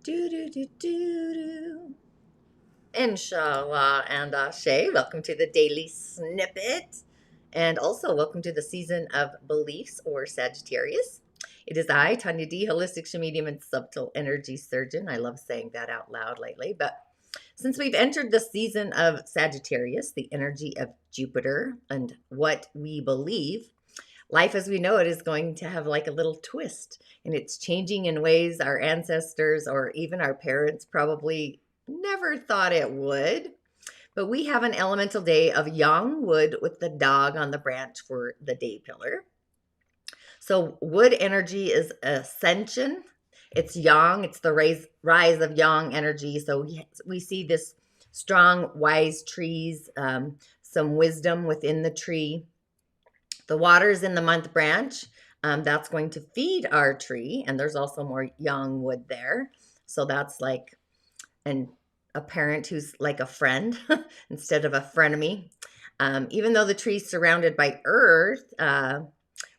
Do do do do do. InShalla and Ashe. Welcome to the daily snippet, and also welcome to the season of beliefs or Sagittarius. It is I, Tonya D, holistic Shamedium and subtle energy surgeon. I love saying that out loud lately, but since we've entered the season of Sagittarius, the energy of Jupiter and what we believe, life as we know it is going to have like a little twist, and it's changing in ways our ancestors or even our parents probably never thought it would. But we have an elemental day of young wood with the dog on the branch for the day pillar. So wood energy is ascension. It's yang. It's the rise of yang energy. So we see this strong, wise trees, some wisdom within the tree. The water's in the month branch. That's going to feed our tree. And there's also more young wood there. So that's like a parent who's like a friend instead of a frenemy. Even though the tree's surrounded by earth,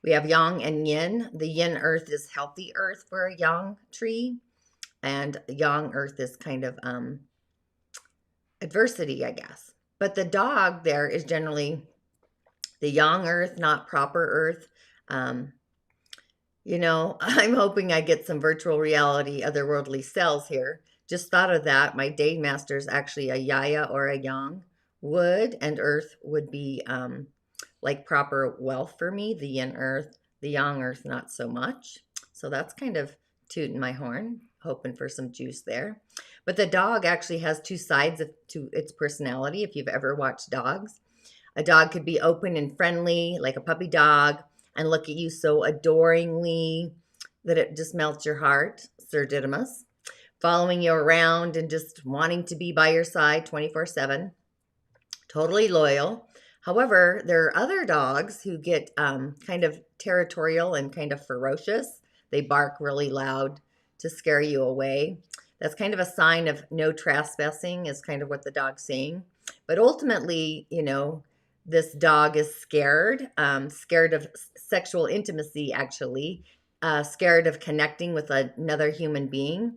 we have yang and yin. The yin earth is healthy earth for a yang tree. And yang earth is kind of adversity, I guess. But the dog there is generally the yang earth, not proper earth. You know, I'm hoping I get some virtual reality, otherworldly cells here. Just thought of that. My day master is actually a yaya or a yang. Wood and earth would be like proper wealth for me. The yin earth, the yang earth, not so much. So that's kind of tooting my horn, hoping for some juice there. But the dog actually has two sides to its personality. If you've ever watched dogs, a dog could be open and friendly, like a puppy dog, and look at you so adoringly that it just melts your heart. Sir Didymus, following you around and just wanting to be by your side 24/7. Totally loyal. However, there are other dogs who get kind of territorial and kind of ferocious. They bark really loud to scare you away. That's kind of a sign of no trespassing, is kind of what the dog's saying. But ultimately, you know, this dog is scared, scared of sexual intimacy, actually, scared of connecting with another human being.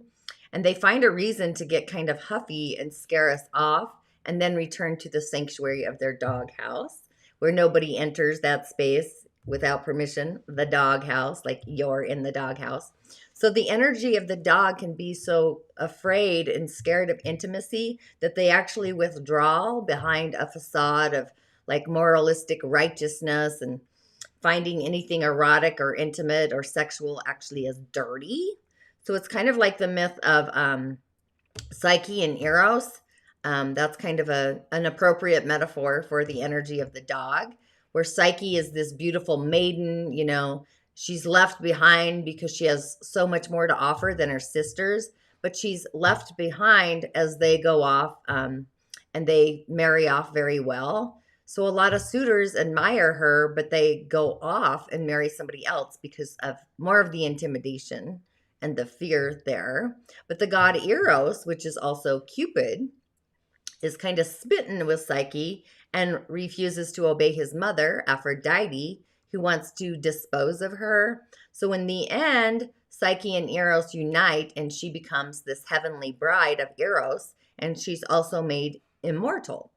And they find a reason to get kind of huffy and scare us off and then return to the sanctuary of their dog house, where nobody enters that space without permission, the dog house, like you're in the dog house. So the energy of the dog can be so afraid and scared of intimacy that they actually withdraw behind a facade of like moralistic righteousness and finding anything erotic or intimate or sexual actually as dirty. So it's kind of like the myth of Psyche and Eros. That's kind of an appropriate metaphor for the energy of the dog, where Psyche is this beautiful maiden, you know, she's left behind because she has so much more to offer than her sisters, but she's left behind as they go off and they marry off very well. So a lot of suitors admire her, but they go off and marry somebody else because of more of the intimidation and the fear there. But the god Eros, which is also Cupid, is kind of smitten with Psyche and refuses to obey his mother, Aphrodite, who wants to dispose of her. So in the end, Psyche and Eros unite, and she becomes this heavenly bride of Eros, and she's also made immortal.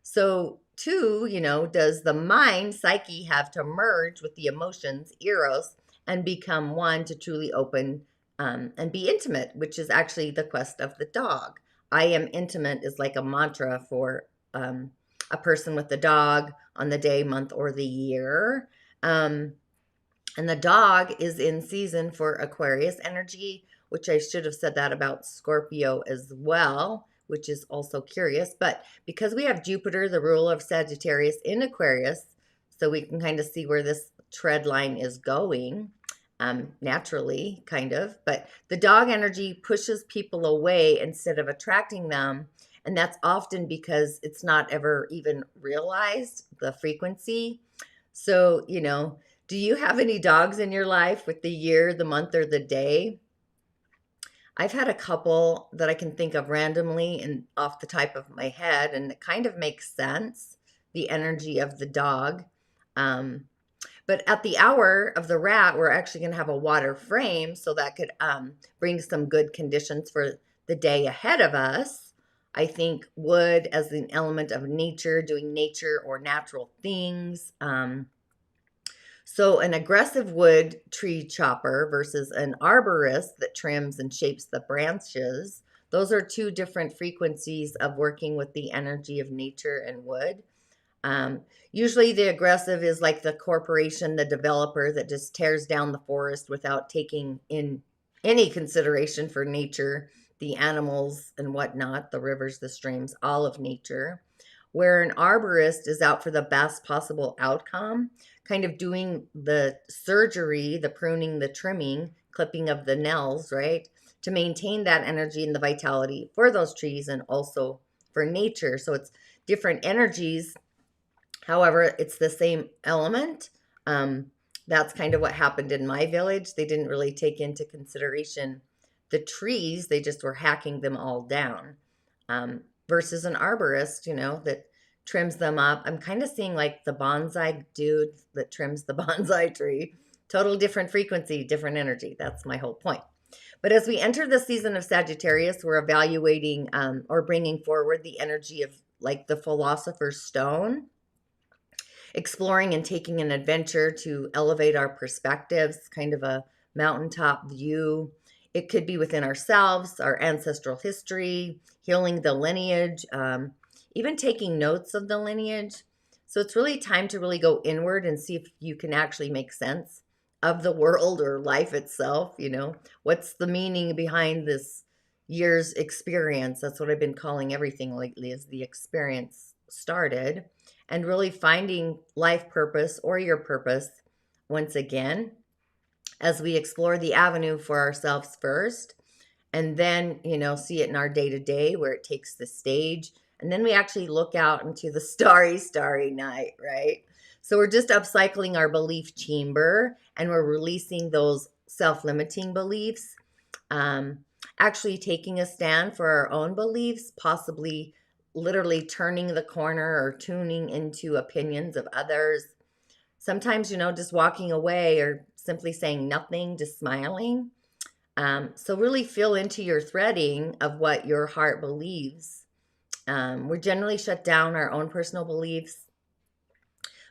So too, you know, does the mind, Psyche, have to merge with the emotions, Eros, and become one to truly open and be intimate, which is actually the quest of the dog. I am intimate is like a mantra for a person with the dog on the day, month, or the year. And the dog is in season for Aquarius energy, which I should have said that about Scorpio as well, which is also curious. But because we have Jupiter, the ruler of Sagittarius, in Aquarius, so we can kind of see where this tread line is going. Naturally, kind of, but the dog energy pushes people away instead of attracting them. And that's often because it's not ever even realized, the frequency. So, you know, do you have any dogs in your life with the year, the month, or the day? I've had a couple that I can think of randomly and off the top of my head, and it kind of makes sense, the energy of the dog. But at the hour of the rat, we're actually going to have a water frame, so that could bring some good conditions for the day ahead of us. I think wood as an element of nature, doing nature or natural things. So an aggressive wood tree chopper versus an arborist that trims and shapes the branches, those are two different frequencies of working with the energy of nature and wood. Usually the aggressive is like the corporation, the developer that just tears down the forest without taking in any consideration for nature, the animals and whatnot, the rivers, the streams, all of nature. Where an arborist is out for the best possible outcome, kind of doing the surgery, the pruning, the trimming, clipping of the nails, right? To maintain that energy and the vitality for those trees and also for nature. So it's different energies. However, it's the same element. That's kind of what happened in my village. They didn't really take into consideration the trees. They just were hacking them all down. Versus an arborist, you know, that trims them up. I'm kind of seeing like the bonsai dude that trims the bonsai tree. Total different frequency, different energy. That's my whole point. But as we enter the season of Sagittarius, we're evaluating or bringing forward the energy of like the Philosopher's Stone, exploring and taking an adventure to elevate our perspectives, kind of a mountaintop view. It could be within ourselves, our ancestral history, healing the lineage, even taking notes of the lineage. So it's really time to really go inward and see if you can actually make sense of the world or life itself. You know, what's the meaning behind this year's experience? That's what I've been calling everything lately, is the experience started. And really finding life purpose or your purpose once again as we explore the avenue for ourselves first, and then, you know, see it in our day-to-day where it takes the stage. And then we actually look out into the starry night, right? So we're just upcycling our belief chamber and we're releasing those self-limiting beliefs, actually taking a stand for our own beliefs, possibly literally turning the corner or tuning into opinions of others. Sometimes, you know, just walking away or simply saying nothing, just smiling. So really feel into your threading of what your heart believes. We're generally shut down our own personal beliefs,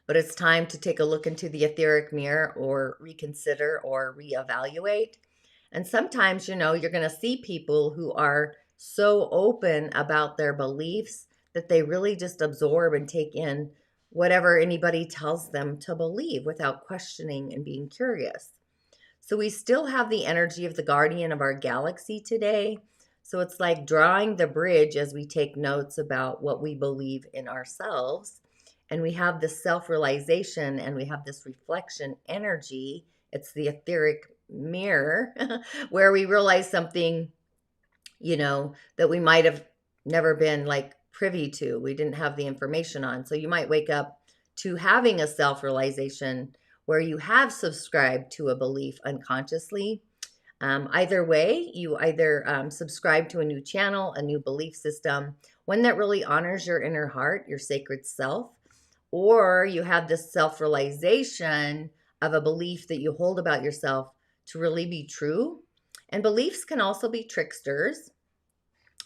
but it's time to take a look into the etheric mirror or reconsider or reevaluate. And sometimes, you know, you're going to see people who are so open about their beliefs that they really just absorb and take in whatever anybody tells them to believe without questioning and being curious. So we still have the energy of the guardian of our galaxy today. So it's like drawing the bridge as we take notes about what we believe in ourselves. And we have this self-realization and we have this reflection energy. It's the etheric mirror where we realize something, you know, that we might have never been like privy to. We didn't have the information on. So you might wake up to having a self-realization where you have subscribed to a belief unconsciously. Either way, you either subscribe to a new channel, a new belief system, one that really honors your inner heart, your sacred self, or you have this self-realization of a belief that you hold about yourself to really be true. And beliefs can also be tricksters.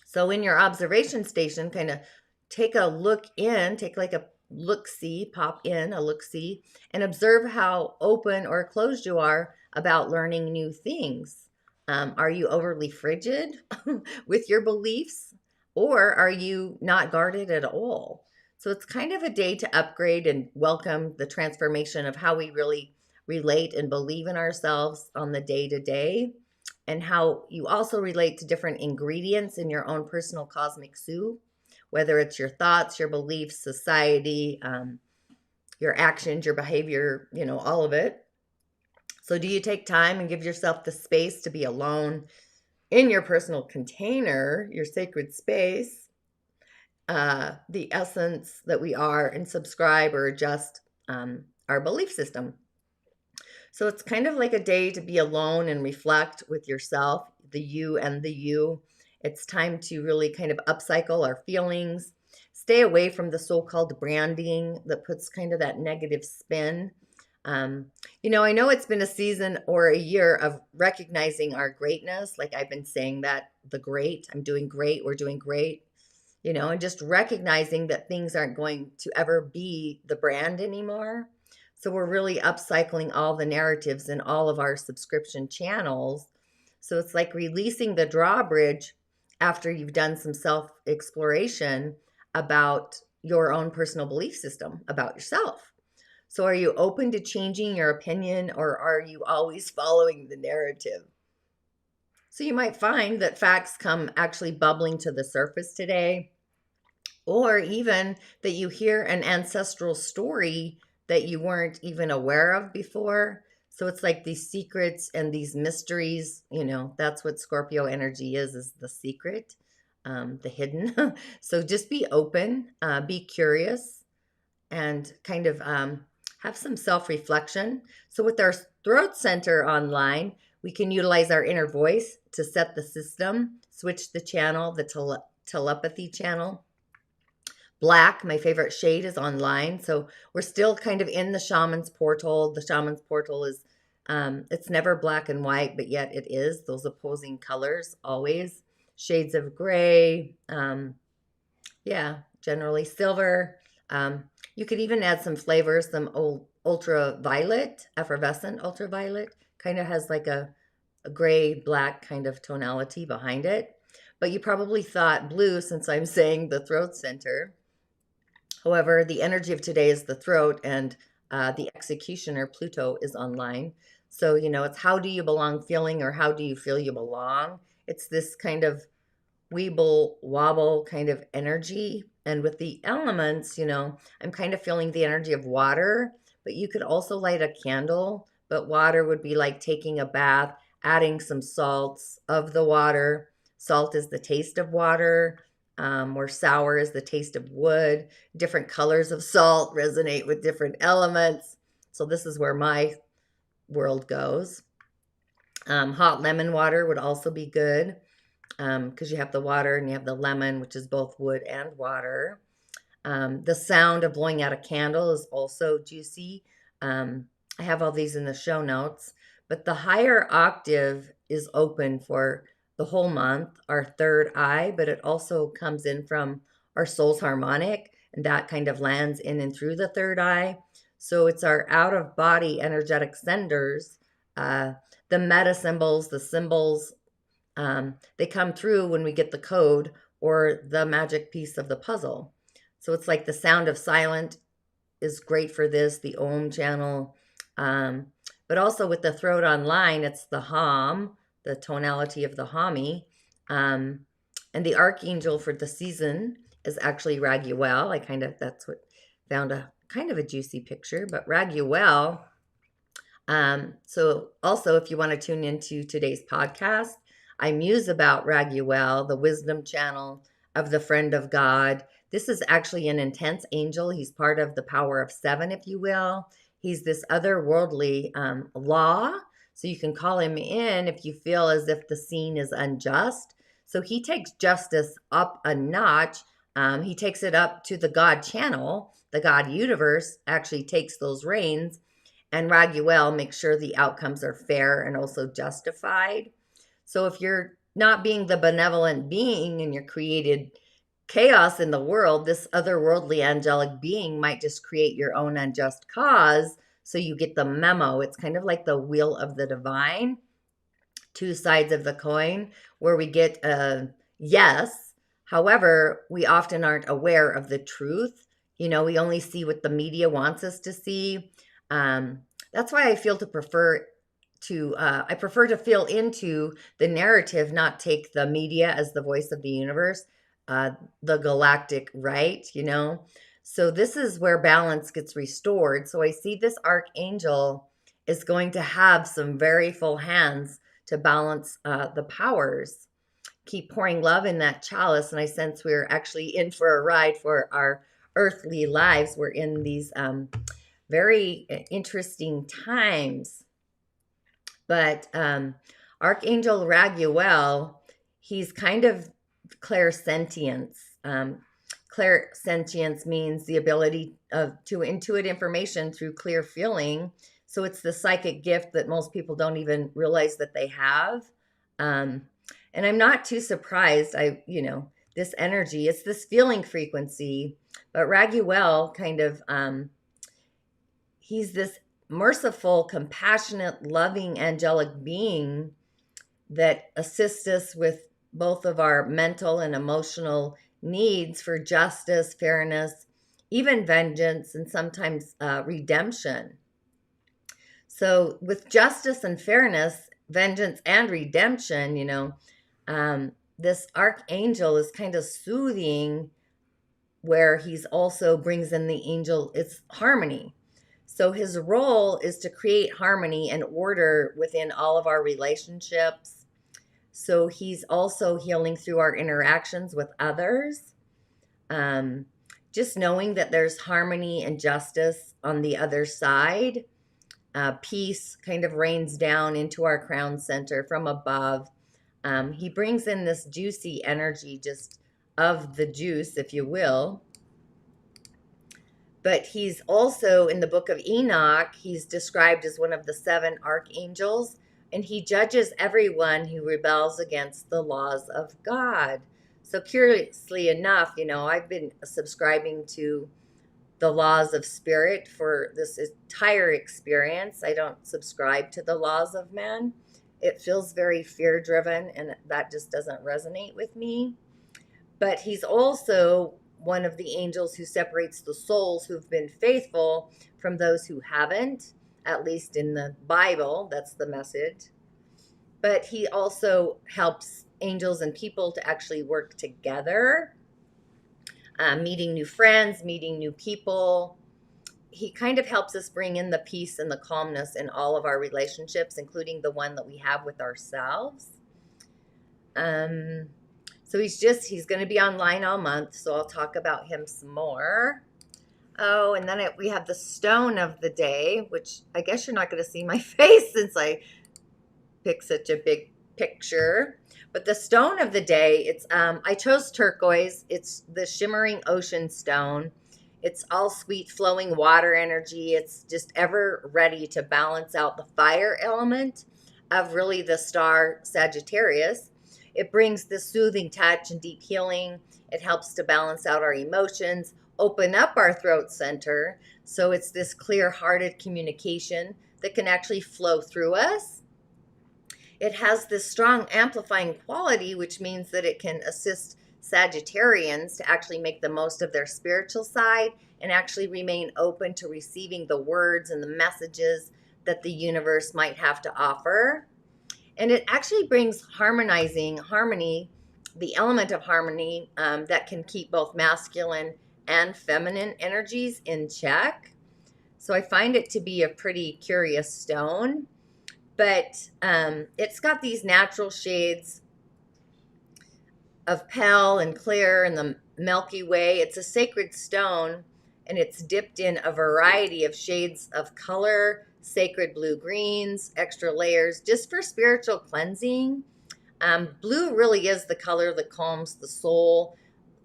So in your observation station, kind of take a look in, take like a look-see, pop in a look-see, and observe how open or closed you are about learning new things. Are you overly frigid with your beliefs, or are you not guarded at all? So it's kind of a day to upgrade and welcome the transformation of how we really relate and believe in ourselves on the day-to-day, and how you also relate to different ingredients in your own personal cosmic soup, whether it's your thoughts, your beliefs, society, your actions, your behavior, you know, all of it. So do you take time and give yourself the space to be alone in your personal container, your sacred space, the essence that we are, and subscribe or adjust our belief system? So it's kind of like a day to be alone and reflect with yourself, the you and the you. It's time to really kind of upcycle our feelings, stay away from the so-called branding that puts kind of that negative spin. I know it's been a season or a year of recognizing our greatness. Like I've been saying that I'm doing great, we're doing great, and just recognizing that things aren't going to ever be the brand anymore. So we're really upcycling all the narratives in all of our subscription channels. So it's like releasing the drawbridge after you've done some self exploration about your own personal belief system about yourself. So are you open to changing your opinion, or are you always following the narrative? So you might find that facts come actually bubbling to the surface today, or even that you hear an ancestral story that you weren't even aware of before. So it's like these secrets and these mysteries, that's what Scorpio energy is the secret, the hidden. So just be open, be curious, and kind of have some self-reflection. So with our throat center online, we can utilize our inner voice to set the system, switch the channel, the telepathy channel. Black, my favorite shade, is online. So we're still kind of in the shaman's portal. The shaman's portal is, it's never black and white, but yet it is those opposing colors always. Shades of gray, generally silver. You could even add some flavors, some ultraviolet, effervescent ultraviolet. Kind of has like a gray, black kind of tonality behind it. But you probably thought blue since I'm saying the throat center. However, the energy of today is the throat, and the executioner, Pluto, is online. So, it's how do you belong feeling, or how do you feel you belong? It's this kind of weeble wobble kind of energy. And with the elements, I'm kind of feeling the energy of water, but you could also light a candle. But water would be like taking a bath, adding some salts of the water. Salt is the taste of water, or sour is the taste of wood. Different colors of salt resonate with different elements. So this is where my world goes. Hot lemon water would also be good, because you have the water and you have the lemon, which is both wood and water. The sound of blowing out a candle is also juicy. I have all these in the show notes. But the higher octave is open for the whole month, our third eye, but it also comes in from our soul's harmonic, and that kind of lands in and through the third eye. So it's our out-of-body energetic senders, the meta symbols, the symbols, they come through when we get the code or the magic piece of the puzzle. So it's like the sound of silent is great for this, the Om channel. But also with the throat online, it's the Hum, the tonality of the Hami. And the Archangel for the season is actually Raguel. That's what found a kind of a juicy picture, but Raguel. So also, if you want to tune into today's podcast, I muse about Raguel, the wisdom channel of the friend of God. This is actually an intense angel. He's part of the power of seven, if you will. He's this otherworldly law. So you can call him in if you feel as if the scene is unjust. So he takes justice up a notch. He takes it up to the God channel. The God universe actually takes those reins. And Raguel makes sure the outcomes are fair and also justified. So if you're not being the benevolent being and you're created chaos in the world, this otherworldly angelic being might just create your own unjust cause. So you get the memo. It's kind of like the wheel of the divine, two sides of the coin, where we get a yes. However, we often aren't aware of the truth. We only see what the media wants us to see. That's why I prefer to feel into the narrative, not take the media as the voice of the universe, the galactic, right? So this is where balance gets restored. So I see this archangel is going to have some very full hands to balance the powers. Keep pouring love in that chalice. And I sense we're actually in for a ride for our earthly lives. We're in these very interesting times. But Archangel Raguel, he's kind of clairsentience. clairsentience means the ability to intuit information through clear feeling. So it's the psychic gift that most people don't even realize that they have. And I'm not too surprised. This energy, it's this feeling frequency. But Raguel kind of, he's this merciful, compassionate, loving, angelic being that assists us with both of our mental and emotional needs for justice, fairness, even vengeance, and sometimes redemption. So with justice and fairness, vengeance and redemption, this archangel is kind of soothing, where he's also brings in the angel, it's harmony. So his role is to create harmony and order within all of our relationships. So he's also healing through our interactions with others. Just knowing that there's harmony and justice on the other side. Peace kind of rains down into our crown center from above. He brings in this juicy energy, just of the juice, if you will. But he's also, in the book of Enoch, he's described as one of the 7 archangels, and he judges everyone who rebels against the laws of God. So curiously enough, I've been subscribing to the laws of spirit for this entire experience. I don't subscribe to the laws of man. It feels very fear-driven, and that just doesn't resonate with me. But he's also one of the angels who separates the souls who've been faithful from those who haven't, at least in the Bible. That's the message. But he also helps angels and people to actually work together, meeting new friends, meeting new people. He kind of helps us bring in the peace and the calmness in all of our relationships, including the one that we have with ourselves. So he's going to be online all month, so I'll talk about him some more. Oh, and then we have the stone of the day, which I guess you're not going to see my face since I picked such a big picture. But the stone of the day, I chose turquoise. It's the shimmering ocean stone. It's all sweet flowing water energy. It's just ever ready to balance out the fire element of really the star Sagittarius. It brings the soothing touch and deep healing. It helps to balance out our emotions, open up our throat center. So it's this clear-hearted communication that can actually flow through us. It has this strong amplifying quality, which means that it can assist Sagittarians to actually make the most of their spiritual side and actually remain open to receiving the words and the messages that the universe might have to offer. And it actually brings harmony, the element of harmony that can keep both masculine and feminine energies in check. So I find it to be a pretty curious stone. But it's got these natural shades of pale and clear in the Milky Way. It's a sacred stone, and it's dipped in a variety of shades of color, sacred blue-greens, extra layers, just for spiritual cleansing. Blue really is the color that calms the soul,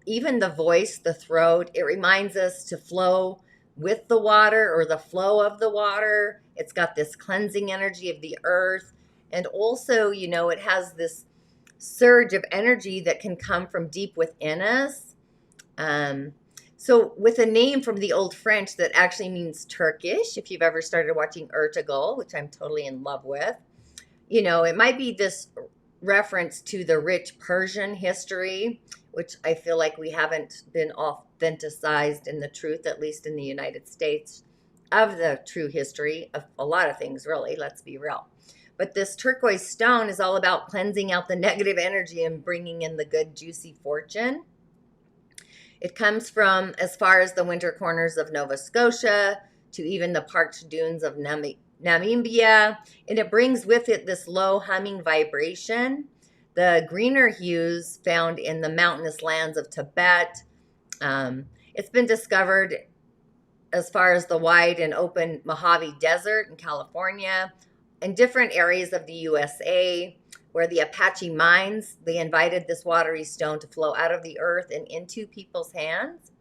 even the voice, the throat. It reminds us to flow with the water, or the flow of the water. It's got this cleansing energy of the earth. And also, it has this surge of energy that can come from deep within us. So with a name from the old French that actually means Turkish, if you've ever started watching Ertugrul, which I'm totally in love with, it might be this reference to the rich Persian history, which I feel like we haven't been authenticized in the truth, at least in the United States, of the true history of a lot of things, really. Let's be real. But this turquoise stone is all about cleansing out the negative energy and bringing in the good, juicy fortune. It comes from as far as the winter corners of Nova Scotia to even the parched dunes of Namibia. And it brings with it this low humming vibration. The greener hues found in the mountainous lands of Tibet. It's been discovered as far as the wide and open Mojave Desert in California, and different areas of the USA, where the Apache mines, they invited this watery stone to flow out of the earth and into people's hands.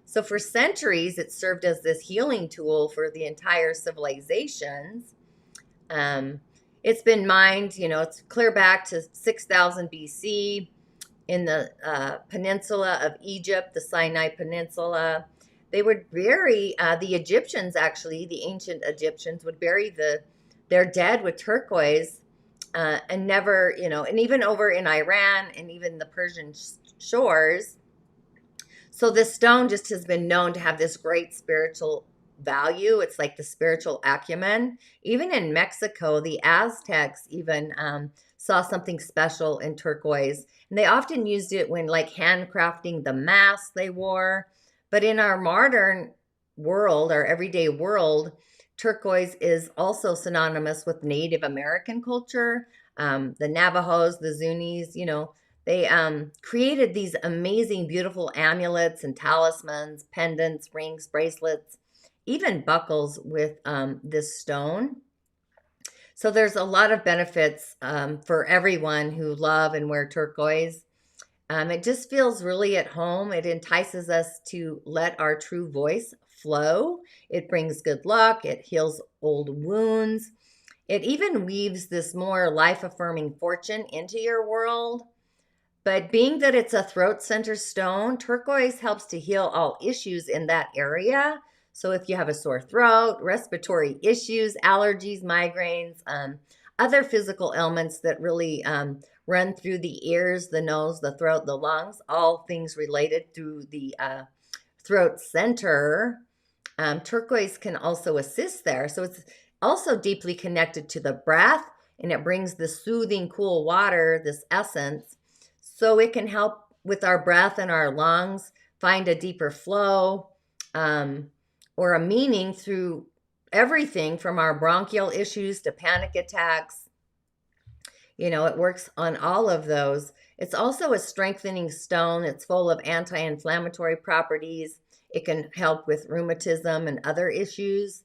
So for centuries, it served as this healing tool for the entire civilizations. It's been mined, it's clear back to 6000 BC in the peninsula of Egypt, the Sinai Peninsula. They would bury, the Egyptians actually, the ancient Egyptians would bury their dead with turquoise and never, and even over in Iran and even the Persian shores. So this stone just has been known to have this great spiritual value. It's like the spiritual acumen. Even in Mexico, the Aztecs even saw something special in turquoise. And they often used it when like handcrafting the masks they wore. But in our modern world, our everyday world, turquoise is also synonymous with Native American culture. The Navajos, the Zunis, they created these amazing, beautiful amulets and talismans, pendants, rings, bracelets, even buckles with this stone. So there's a lot of benefits for everyone who love and wear turquoise. It just feels really at home. It entices us to let our true voice flow. It brings good luck. It heals old wounds. It even weaves this more life-affirming fortune into your world. But being that it's a throat center stone, turquoise helps to heal all issues in that area. So if you have a sore throat, respiratory issues, allergies, migraines, other physical ailments that really run through the ears, the nose, the throat, the lungs, all things related through the throat center, turquoise can also assist there. So it's also deeply connected to the breath, and it brings the soothing, cool water, this essence. So it can help with our breath and our lungs find a deeper flow or a meaning through everything from our bronchial issues to panic attacks. It works on all of those. It's also a strengthening stone. It's full of anti-inflammatory properties. It can help with rheumatism and other issues.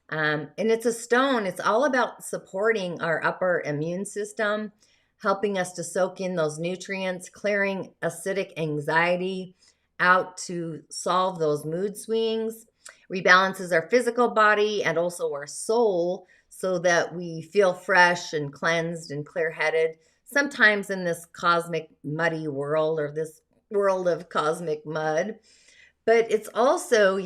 And it's a stone. It's all about supporting our upper immune system, helping us to soak in those nutrients, clearing acidic anxiety out to solve those mood swings, rebalances our physical body and also our soul so that we feel fresh and cleansed and clear-headed. Sometimes in this cosmic muddy world, or this world of cosmic mud. But it's also,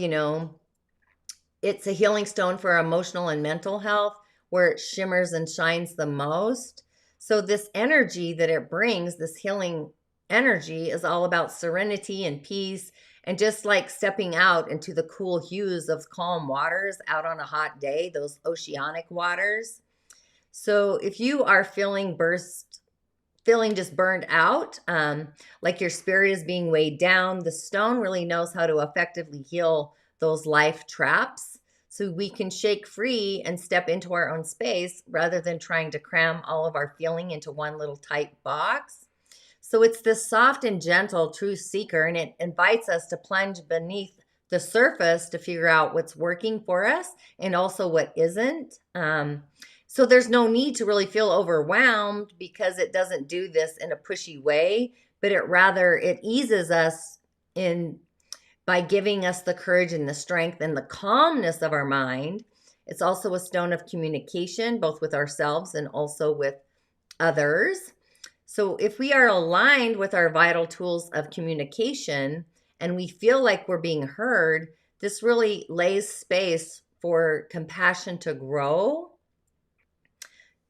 it's a healing stone for emotional and mental health, where it shimmers and shines the most. So this energy that it brings, this healing energy, is all about serenity and peace, and just like stepping out into the cool hues of calm waters out on a hot day, those oceanic waters. So if you are feeling just burned out, like your spirit is being weighed down, the stone really knows how to effectively heal those life traps. So we can shake free and step into our own space rather than trying to cram all of our feeling into one little tight box. So it's this soft and gentle truth seeker, and it invites us to plunge beneath the surface to figure out what's working for us and also what isn't. So there's no need to really feel overwhelmed, because it doesn't do this in a pushy way, but it eases us in by giving us the courage and the strength and the calmness of our mind. It's also a stone of communication, both with ourselves and also with others. So if we are aligned with our vital tools of communication and we feel like we're being heard, this really lays space for compassion to grow.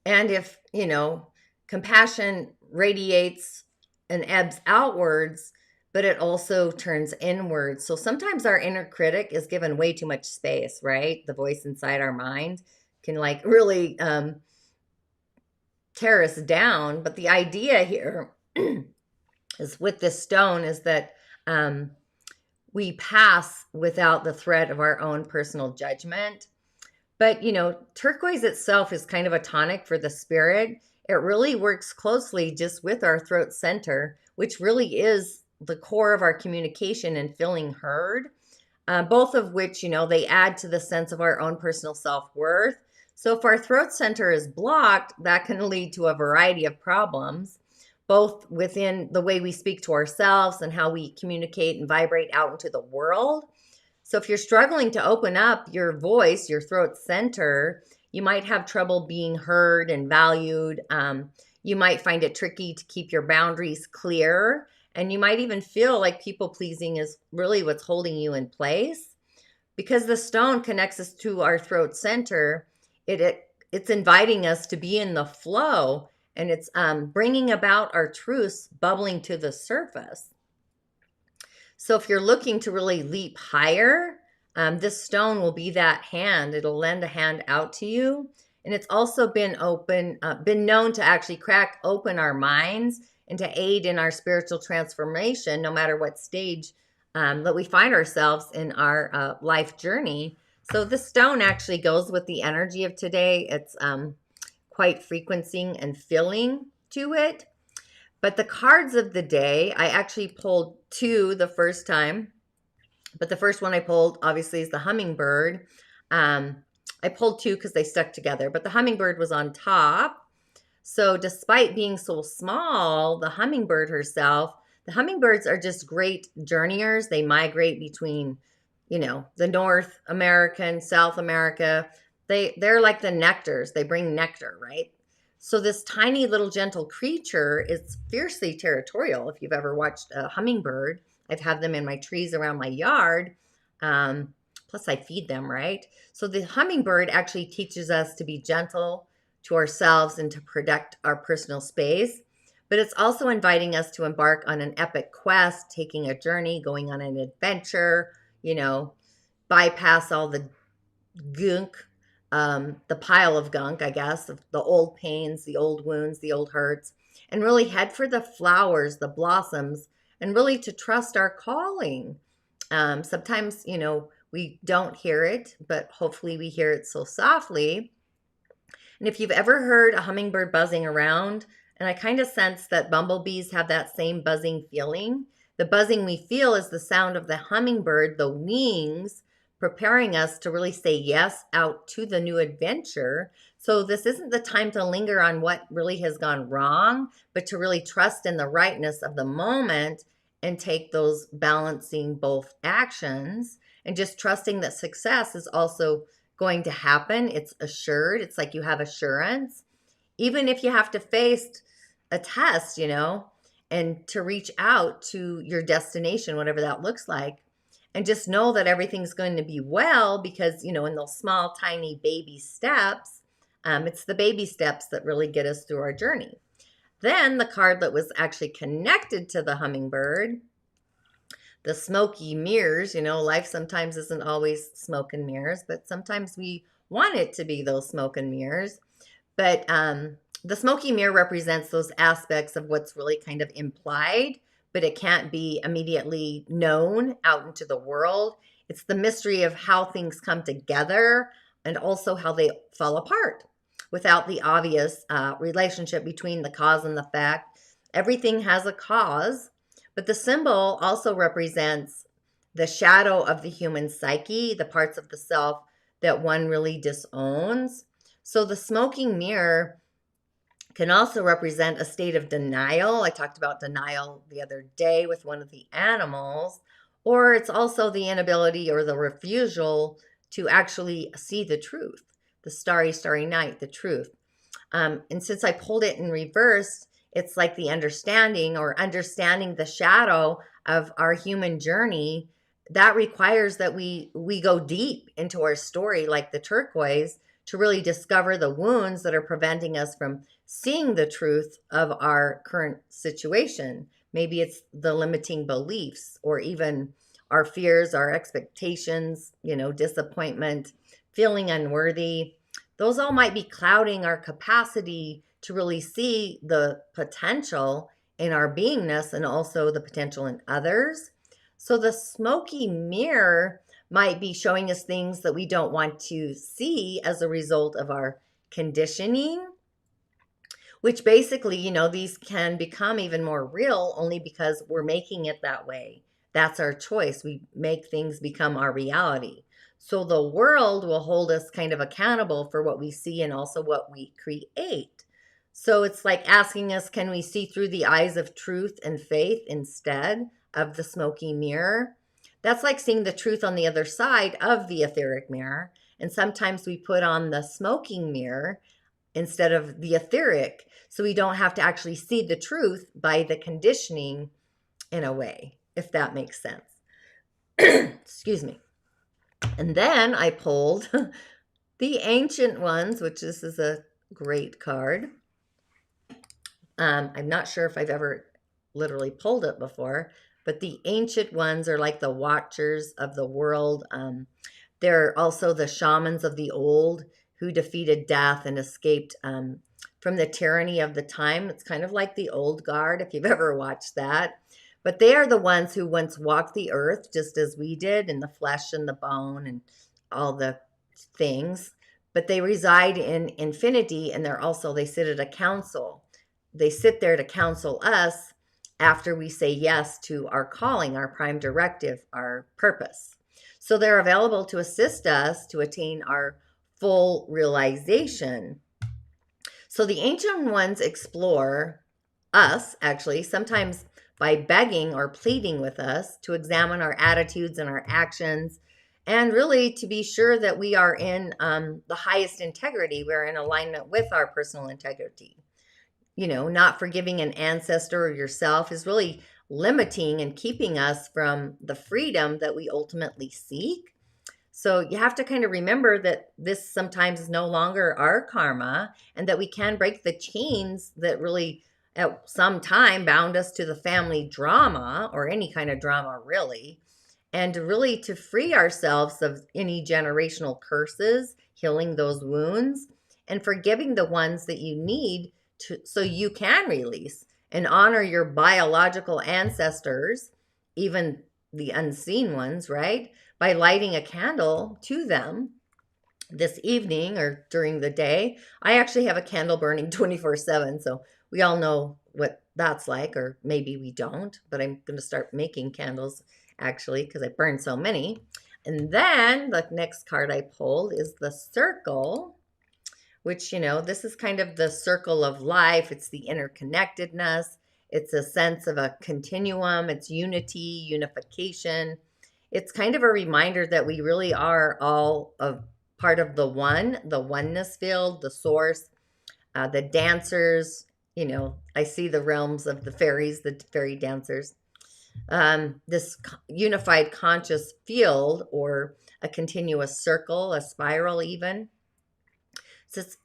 And if, compassion radiates and ebbs outwards, but it also turns inwards. So sometimes our inner critic is given way too much space, right? The voice inside our mind can really tear us down. But the idea here is with this stone is that we pass without the threat of our own personal judgment. But, turquoise itself is kind of a tonic for the spirit. It really works closely just with our throat center, which really is the core of our communication and feeling heard, both of which, they add to the sense of our own personal self-worth. So if our throat center is blocked, that can lead to a variety of problems, both within the way we speak to ourselves and how we communicate and vibrate out into the world. So if you're struggling to open up your voice, your throat center, you might have trouble being heard and valued. You might find it tricky to keep your boundaries clear. And you might even feel like people pleasing is really what's holding you in place. Because the stone connects us to our throat center, it's inviting us to be in the flow, and it's bringing about our truths bubbling to the surface. So if you're looking to really leap higher, this stone will be that hand. It'll lend a hand out to you. And it's also been known to actually crack open our minds and to aid in our spiritual transformation, no matter what stage that we find ourselves in our life journey. So this stone actually goes with the energy of today. It's quite frequencing and filling to it. But the cards of the day, I actually pulled two the first time. But the first one I pulled, obviously, is the hummingbird. I pulled two because they stuck together. But the hummingbird was on top. So despite being so small, the hummingbird herself, the hummingbirds are just great journeyers. They migrate between, the North American, South America. They're like the nectars. They bring nectar, right? So this tiny little gentle creature is fiercely territorial. If you've ever watched a hummingbird, I've had them in my trees around my yard. Plus I feed them, right? So the hummingbird actually teaches us to be gentle to ourselves and to protect our personal space. But it's also inviting us to embark on an epic quest, taking a journey, going on an adventure, bypass all the gunk, the pile of gunk, I guess, of the old pains, the old wounds, the old hurts, and really head for the flowers, the blossoms, and really to trust our calling. Sometimes, we don't hear it, but hopefully we hear it so softly. And if you've ever heard a hummingbird buzzing around, and I kind of sense that bumblebees have that same buzzing feeling, the buzzing we feel is the sound of the hummingbird, the wings, preparing us to really say yes out to the new adventure. So this isn't the time to linger on what really has gone wrong, but to really trust in the rightness of the moment and take those balancing both actions and just trusting that success is also going to happen. It's assured. It's like you have assurance. Even if you have to face a test, and to reach out to your destination, whatever that looks like. And just know that everything's going to be well because, in those small, tiny baby steps, it's the baby steps that really get us through our journey. Then the card that was actually connected to the hummingbird, the smoky mirrors, life sometimes isn't always smoke and mirrors, but sometimes we want it to be those smoke and mirrors. But the smoky mirror represents those aspects of what's really kind of implied, but it can't be immediately known out into the world. It's the mystery of how things come together and also how they fall apart without the obvious relationship between the cause and the effect. Everything has a cause, but the symbol also represents the shadow of the human psyche, the parts of the self that one really disowns. So the smoking mirror can also represent a state of denial. I talked about denial the other day with one of the animals, or it's also the inability or the refusal to actually see the truth, the starry, starry night, the truth. And since I pulled it in reverse, it's like the understanding the shadow of our human journey. That requires that we go deep into our story, like the turquoise, to really discover the wounds that are preventing us from seeing the truth of our current situation. Maybe it's the limiting beliefs or even our fears, our expectations, disappointment, feeling unworthy. Those all might be clouding our capacity to really see the potential in our beingness and also the potential in others. So the smoky mirror might be showing us things that we don't want to see as a result of our conditioning, which basically, these can become even more real only because we're making it that way. That's our choice. We make things become our reality. So the world will hold us kind of accountable for what we see and also what we create. So it's like asking us, can we see through the eyes of truth and faith instead of the smoky mirror? That's like seeing the truth on the other side of the etheric mirror. And sometimes we put on the smoking mirror instead of the etheric, so we don't have to actually see the truth by the conditioning in a way, if that makes sense. Excuse me. And then I pulled the Ancient Ones, which this is a great card. I'm not sure if I've ever literally pulled it before, but the Ancient Ones are like the watchers of the world. They're also the shamans of the old who defeated death and escaped from the tyranny of the time. It's kind of like the old guard, if you've ever watched that. But they are the ones who once walked the earth just as we did, in the flesh and the bone and all the things. But they reside in infinity, and they sit at a council. They sit there to counsel us after we say yes to our calling, our prime directive, our purpose. So they're available to assist us to attain our full realization. So the Ancient Ones explore us, actually, sometimes by begging or pleading with us to examine our attitudes and our actions, and really to be sure that we are in the highest integrity. We're in alignment with our personal integrity. You know, not forgiving an ancestor or yourself is really limiting and keeping us from the freedom that we ultimately seek. So you have to kind of remember that this sometimes is no longer our karma, and that we can break the chains that really at some time bound us to the family drama, or any kind of drama really, and really to free ourselves of any generational curses, healing those wounds, and forgiving the ones that you need so you can release and honor your biological ancestors, even the unseen ones, right? By lighting a candle to them this evening or during the day. I actually have a candle burning 24/7, so we all know what that's like, or maybe we don't, but I'm going to start making candles actually because I burn so many. And then the next card I pulled is the Circle, which, you know, this is kind of the circle of life. It's the interconnectedness. It's a sense of a continuum. It's unity, unification. It's kind of a reminder that we really are all a part of the oneness field, the source, the dancers. You know, I see the realms of the fairies, the fairy dancers. This unified conscious field, or a continuous circle, a spiral even.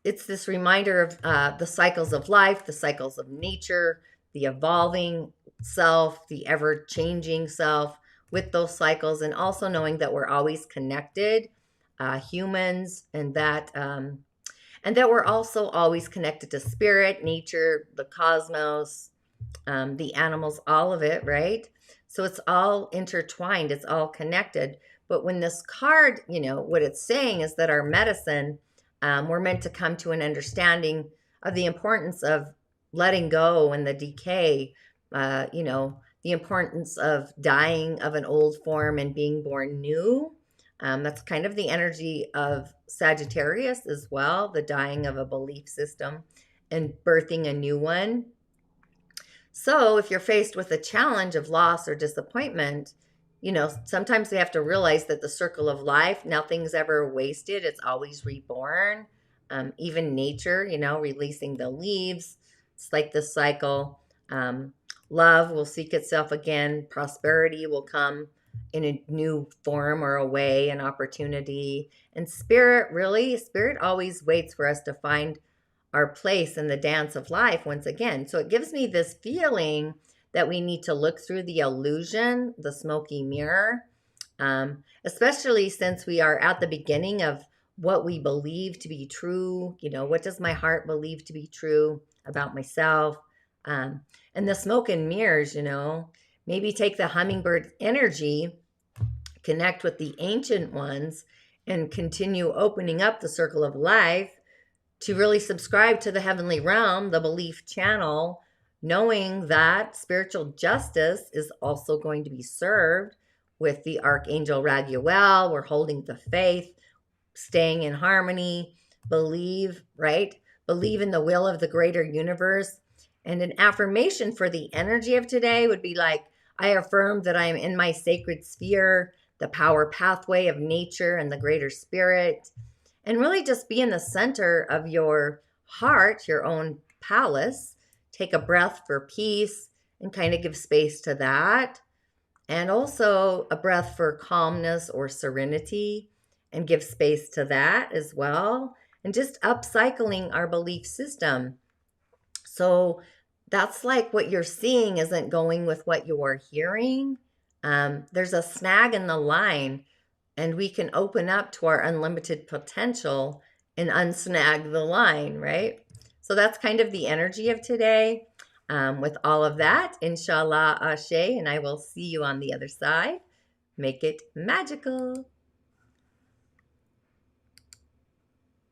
It's this reminder of the cycles of life, the cycles of nature, the evolving self, the ever-changing self with those cycles, and also knowing that we're always connected, humans, and that we're also always connected to spirit, nature, the cosmos, the animals, all of it, right? So it's all intertwined, it's all connected. But when this card, you know, what it's saying is that our medicine, we're meant to come to an understanding of the importance of letting go and the decay, you know, the importance of dying of an old form and being born new. That's kind of the energy of Sagittarius as well, the dying of a belief system and birthing a new one. So if you're faced with a challenge of loss or disappointment, you know, sometimes we have to realize that the circle of life, nothing's ever wasted. It's always reborn. Even nature, you know, releasing the leaves. It's like this cycle. Love will seek itself again. Prosperity will come in a new form or a way, an opportunity. And spirit always waits for us to find our place in the dance of life once again. So it gives me this feeling that we need to look through the illusion, the smoky mirror, especially since we are at the beginning of what we believe to be true. You know, what does my heart believe to be true about myself? And the smoke and mirrors, you know, maybe take the hummingbird energy, connect with the ancient ones, and continue opening up the circle of life to really subscribe to the heavenly realm, the belief channel, knowing that spiritual justice is also going to be served with the Archangel Raguel. We're holding the faith, staying in harmony, believe, right? Believe in the will of the greater universe. And an affirmation for the energy of today would be like, I affirm that I am in my sacred sphere, the power pathway of nature and the greater spirit. And really just be in the center of your heart, your own palace. Take a breath for peace and kind of give space to that. And also a breath for calmness or serenity and give space to that as well. And just upcycling our belief system. So that's like what you're seeing isn't going with what you are hearing. There's a snag in the line, and we can open up to our unlimited potential and unsnag the line, right? So that's kind of the energy of today. With all of that, InShalla, Ashe, and I will see you on the other side. Make it magical.